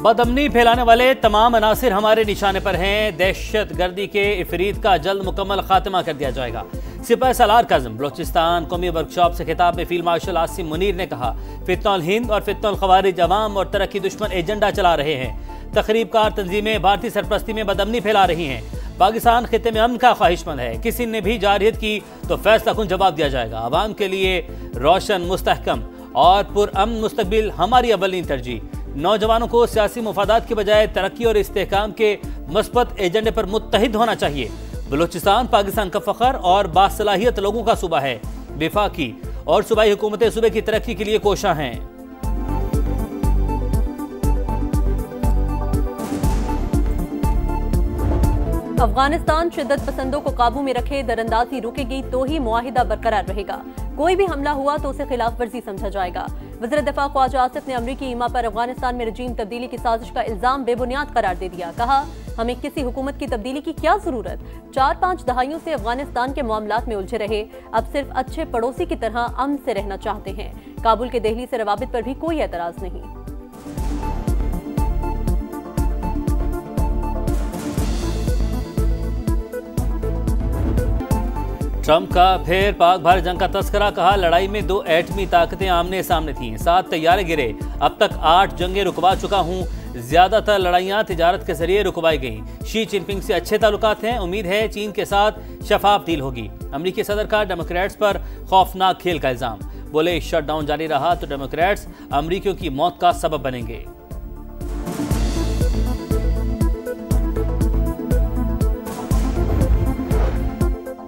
बदअमनी फैलाने वाले तमाम अनासिर हमारे निशाने पर हैं। दहशत गर्दी के इफरीत का जल्द मुकम्मल खात्मा कर दिया जाएगा। सिपाही सालार काज़म बलोचिस्तान कौमी वर्कशॉप से खिताब में फील्ड मार्शल आसिम मुनीर ने कहा, फितनल हिंद और फितनल खवारिज अवाम और तरक्की दुश्मन एजेंडा चला रहे हैं। तकरीबकार तंजीमें भारतीय सरपरस्ती में बदअमनी फैला रही हैं। पाकिस्तान खिते में अमन का ख्वाहिशमंद है। किसी ने भी जारहियत की तो फैसला कुन जवाब दिया जाएगा। अवाम के लिए रोशन, मुस्तहकम और पुरअमन मुस्तकबिल हमारी अव्वलीन तरजीह। नौजवानों को सियासी मुफादात की बजाय तरक्की और इस्तेहकाम के मस्बत एजेंडे पर मुत्तहिद होना चाहिए। बलूचिस्तान पाकिस्तान का फख्र और बासलाहियत लोगों का सूबा है। वफाकी और सूबाई हुकूमतें सूबे की तरक्की के लिए कोशा हैं। अफगानिस्तान शिद्दत पसंदों को काबू में रखे, दरअंदाजी रुकेगी तो ही मुआहिदा बरकरार रहेगा। कोई भी हमला हुआ तो उसे खिलाफ वर्जी समझा जाएगा। वज़ीर दिफा ख्वाजा आसिफ ने अमरीकी ईमा पर अफगानिस्तान में रजीम तब्दीली की साजिश का इल्जाम बेबुनियाद करार दे दिया। कहा, हमें किसी हुकूमत की तब्दीली की क्या जरूरत। 4-5 दहाइयों से अफगानिस्तान के मामलात में उलझे रहे, अब सिर्फ अच्छे पड़ोसी की तरह अमन से रहना चाहते हैं। काबुल के दहली से रवाबित पर भी कोई एतराज नहीं। ट्रंप का फिर पाक भारत जंग का तस्करा। कहा, लड़ाई में 2 एटमी ताकतें आमने सामने थीं, 7 तैयारे गिरे, अब तक 8 जंगें रुकवा चुका हूं। ज्यादातर लड़ाइयां तिजारत के जरिए रुकवाई गईं। शी जिनपिंग से अच्छे ताल्लुकात हैं। उम्मीद है चीन के साथ शफाफ डील होगी। अमरीकी सदर का डेमोक्रेट्स पर खौफनाक खेल का इल्जाम। बोले, शटडाउन जारी रहा तो डेमोक्रेट्स अमरीकियों की मौत का सबब बनेंगे।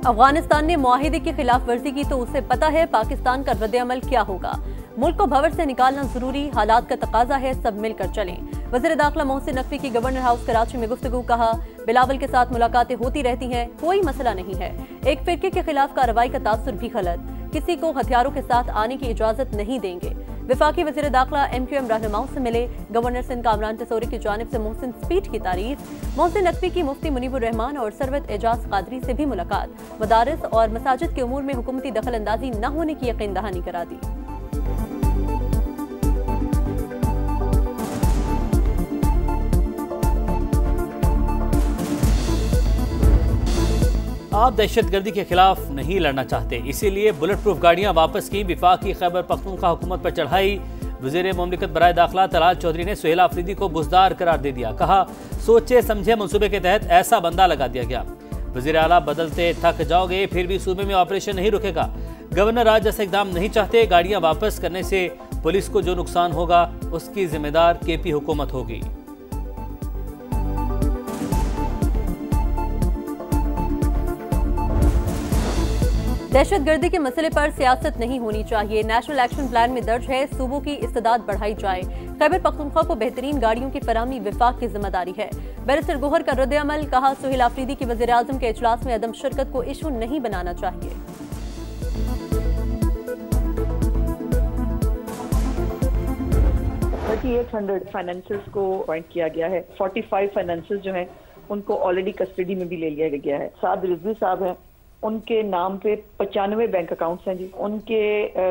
अफगानिस्तान ने मुआहिदे की खिलाफ वर्जी की तो उसे पता है पाकिस्तान का रद्द-ए-अमल क्या होगा। मुल्क को भंवर से निकालना जरूरी, हालात का तकाजा है, सब मिलकर चलें। वज़ीर दाखिला मोहसिन नकवी की गवर्नर हाउस कराची में गुफ्तगू। कहा, बिलावल के साथ मुलाकातें होती रहती हैं, कोई मसला नहीं है। एक फिरके के खिलाफ कार्रवाई का तासुर भी गलत। किसी को हथियारों के साथ आने की इजाजत नहीं देंगे। वफाकी वज़ीर दाखिला MQM रहनुमाओं से मिले। गवर्नर सिंध कामरान तसौरी की जानिब से मोहसिन स्पीड की तारीफ। मोहसिन नकवी की मुफ्ती मुनीबुर रहमान और सरवत एजाज कादरी से भी मुलाकात। मदारिस और मसाजिद के उमूर में हुकूमती दखल अंदाजी न होने की यकीन दहानी करा दी। आप दहशतगर्दी के खिलाफ नहीं लड़ना चाहते, इसीलिए बुलेट प्रूफ गाड़ियां वापस की। वफाकी खैबर पख्तूनख्वा हुकूमत पर चढ़ाई। वज़ीर मुमलिकत बराए दाखिला तलाल चौधरी ने सुहेल आफरीदी को बुज़दार करार दे दिया। कहा, सोचे समझे मंसूबे के तहत ऐसा बंदा लगा दिया गया। वज़ीर आला, बदलते थक जाओगे, फिर भी सूबे में ऑपरेशन नहीं रुकेगा। गवर्नर आज ऐसा इकदाम नहीं चाहते। गाड़ियां वापस करने से पुलिस को जो नुकसान होगा उसकी जिम्मेदार KP हुकूमत होगी। दहशतगर्दी के मसले पर सियासत नहीं होनी चाहिए। नेशनल एक्शन प्लान में दर्ज है, सूबों की इस्तेदाद बढ़ाई जाए। खैबर पख्तूनख्वा को बेहतरीन गाड़ियों की फराहमी विफाक की जिम्मेदारी है। बैरिस्टर गोहर का रद्द-ए-अमल। कहा, सुहेल आफरीदी की वज़ीर आज़म के इजलास में अदम शिरकत को इशू नहीं बनाना चाहिए। 3800 फाइनेंसेस को अपॉइंट किया गया है। 45 फाइनेंसेस जो हैं उनको ऑलरेडी कस्टडी में भी ले लिया गया है। साद रिजवी साहब हैं, उनके नाम पे 95 बैंक अकाउंट्स हैं जी। उनके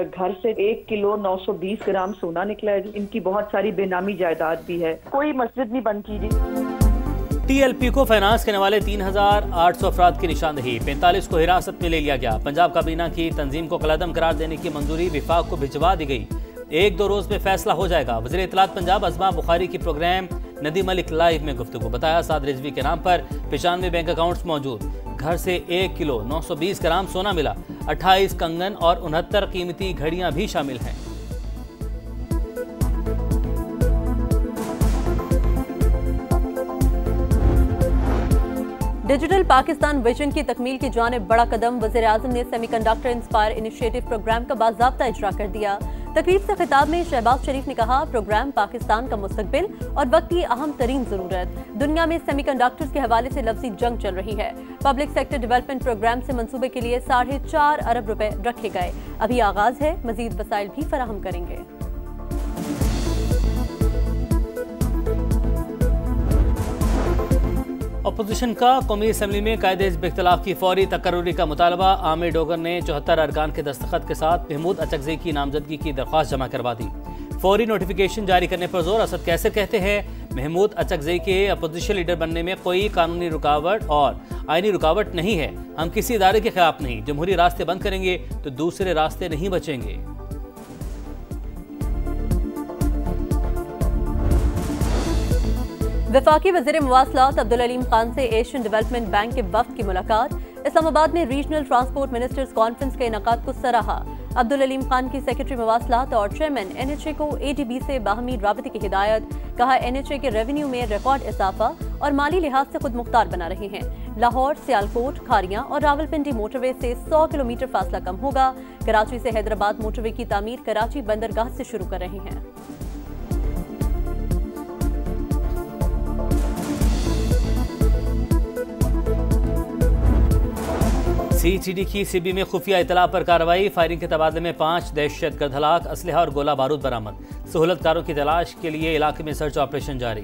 घर से 1 किलो 920 ग्राम सोना निकला है जी। इनकी बहुत सारी बेनामी जायदाद भी है। कोई मस्जिद नहीं बंद की जी। TLP को फाइनेंस करने वाले 3800 अफराद की निशानदेही। 45 को हिरासत में ले लिया गया। पंजाब काबीना की तंजीम को कलअदम करार देने की मंजूरी विफाक को भिजवा दी गई। 1-2 रोज में फैसला हो जाएगा। वज़ीर इत्तलात पंजाब अज़मा बुखारी की प्रोग्राम नदी मलिक लाइव में गुफ्तगू। बताया, साद रिजवी के नाम पर 95 बैंक अकाउंट्स मौजूद। घर से 1 किलो 920 ग्राम सोना मिला। 28 कंगन और 69 कीमती घड़ियां भी शामिल हैं। डिजिटल पाकिस्तान विजन की तकमील की जानिब बड़ा कदम। वज़ीर आज़म ने सेमीकंडक्टर इंस्पायर इनिशिएटिव प्रोग्राम का बाज़ाब्ता इजरा कर दिया। तकरीब से खिताब में शहबाज शरीफ ने कहा, प्रोग्राम पाकिस्तान का मुस्तकबिल और वक्त की अहम तरीन जरूरत। दुनिया में सेमीकंडक्टर्स के हवाले से लफ्जी जंग चल रही है। पब्लिक सेक्टर डेवलपमेंट प्रोग्राम से मंसूबे के लिए 4.5 अरब रुपए रखे गए। अभी आगाज है, मजीद वसाइल भी फराहम करेंगे। अपोजिशन का कौमी असम्बली में कायदे हिज़्ब इख्तिलाफ की फौरी तकर्रुरी का मुतालबा। आमिर डोगर ने 74 अरकान के दस्तखत के साथ महमूद अचकज़ई की नामजदगी की दरख्वास्त जमा करवा दी। फौरी नोटिफिकेशन जारी करने पर जोर। असद कैसर कहते हैं, महमूद अचकजई के अपोजिशन लीडर बनने में कोई कानूनी रुकावट और आईनी रुकावट नहीं है। हम किसी इदारे के खिलाफ नहीं, जमहूरी रास्ते बंद करेंगे तो दूसरे रास्ते नहीं बचेंगे। वफाकी वज़ीर मवासलात अब्दुल अलीम खान से एशियन डेवलपमेंट बैंक के वफ्द की मुलाकात। इस्लामाबाद में रीजनल ट्रांसपोर्ट मिनिस्टर्स कॉन्फ्रेंस के इनेकाद को सराहा। अब्दुल अलीम खान की सेक्रेटरी मवासलात और चेयरमैन NHA को ADB से बाहमी राबते की हिदायत। कहा NHA के रेवेन्यू में रिकॉर्ड इजाफा और माली लिहाज से खुद मुख्तार बना रहे हैं। लाहौर, सियालकोट, खारियां और रावलपिंडी मोटरवे से 100 किलोमीटर फासला कम होगा। कराची से हैदराबाद मोटरवे की तामीर कराची बंदरगाह से शुरू कर रहे हैं। CTD की CB में खुफिया इतला पर कार्रवाई। फायरिंग के तबादले में 5 दहशतगर्द हलाक, असलहा और गोला बारूद बरामद। सहूलतकारों की तलाश के लिए इलाके में सर्च ऑपरेशन जारी।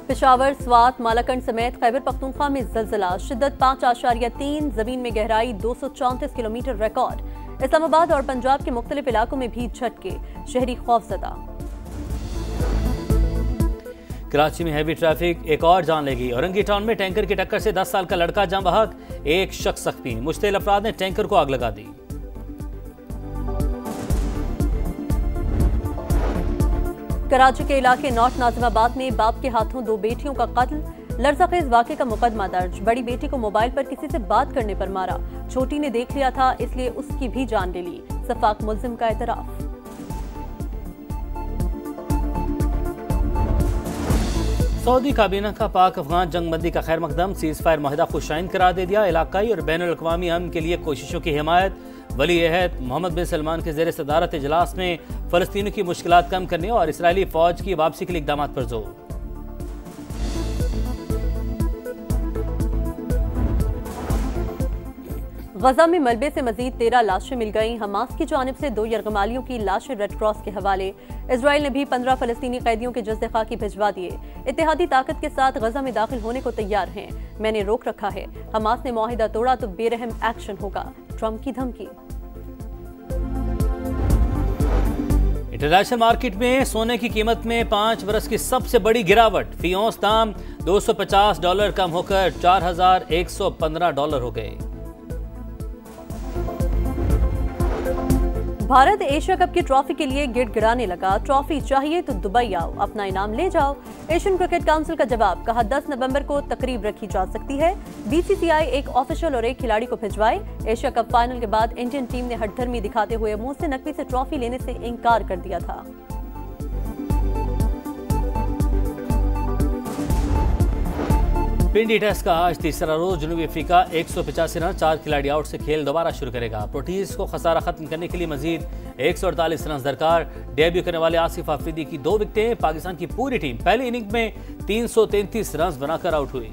पेशावर, स्वात, मालाकंड समेत खैबर पख्तूनख्वा में ज़लज़ला। शिद्दत 5.3, जमीन में गहराई 234 किलोमीटर रिकॉर्ड। इस्लामाबाद और पंजाब के मुख्तलिफ इलाकों में भी झटके, शहरी खौफजदा। कराची में हैवी ट्रैफिक एक और जान लेगी। औरंगी टाउन में टैंकर की टक्कर से 10 साल का लड़का जान बहक, एक शख्स जख्मी। मुश्तिल अफराद ने टैंकर को आग लगा दी। कराची के इलाके नॉर्थ नाजिमाबाद में बाप के हाथों 2 बेटियों का कत्ल। लर्ज़ाखेज़ वाक़े का मुकदमा दर्ज। बड़ी बेटी को मोबाइल पर किसी से बात करने पर मारा। छोटी ने देख लिया था, इसलिए उसकी भी जान ले ली। सफाक मुल्जिम का एतराफ। सऊदी काबीना का पाक अफगान जंग बंदी का खैर मकदम। सीज फायर माहिदा को शाइन करार दे दिया। इलाकाई और बैनुल अक़वामी अमन के लिए कोशिशों की हिमायत। वली अहद मोहम्मद बिन सलमान के ज़ेर सदारत इजलास में फ़लस्तीनियों की मुश्किलात कम करने और इसराइली फ़ौज की वापसी के लिए इक़दाम पर जोर। गजा में मलबे से मजीद 13 लाशें मिल गईं। हमास की जानिब से 2 यरगमालियों की लाशें रेड क्रॉस के हवाले। इजराइल ने भी 15 फलस्तीनी कैदियों के जस्द खाकी भिजवा दिए। इत्तेहादी ताकत के साथ गजा में दाखिल होने को तैयार हैं। मैंने रोक रखा है। हमास ने मुआहिदा तोड़ा तो बेरहम एक्शन होगा, ट्रंप की धमकी। इंटरनेशनल मार्केट में सोने की कीमत में 5 बरस की सबसे बड़ी गिरावट। फी औंस दाम $250 कम होकर $4115 हो गए। भारत एशिया कप की ट्रॉफी के लिए गिड़गिड़ाने लगा। ट्रॉफी चाहिए तो दुबई आओ, अपना इनाम ले जाओ। एशियन क्रिकेट काउंसिल का जवाब। कहा 10 नवंबर को तकरीब रखी जा सकती है। BCCI एक ऑफिशियल और एक खिलाड़ी को भिजवाए। एशिया कप फाइनल के बाद इंडियन टीम ने हठधर्मी दिखाते हुए मोहसिन नकवी से ट्रॉफी लेने से इनकार कर दिया था। पिंडी टेस्ट का आज तीसरा रोज। जनूबी अफ्रीका 185 रन 4 खिलाड़ी आउट से खेल दोबारा शुरू करेगा। प्रोटीज को खसारा खत्म करने के लिए मजीद 148 रन दरकार। डेब्यू करने वाले आसिफ अफरीदी की 2 विकेटें। पाकिस्तान की पूरी टीम पहली इनिंग में 333 रन बनाकर आउट हुई।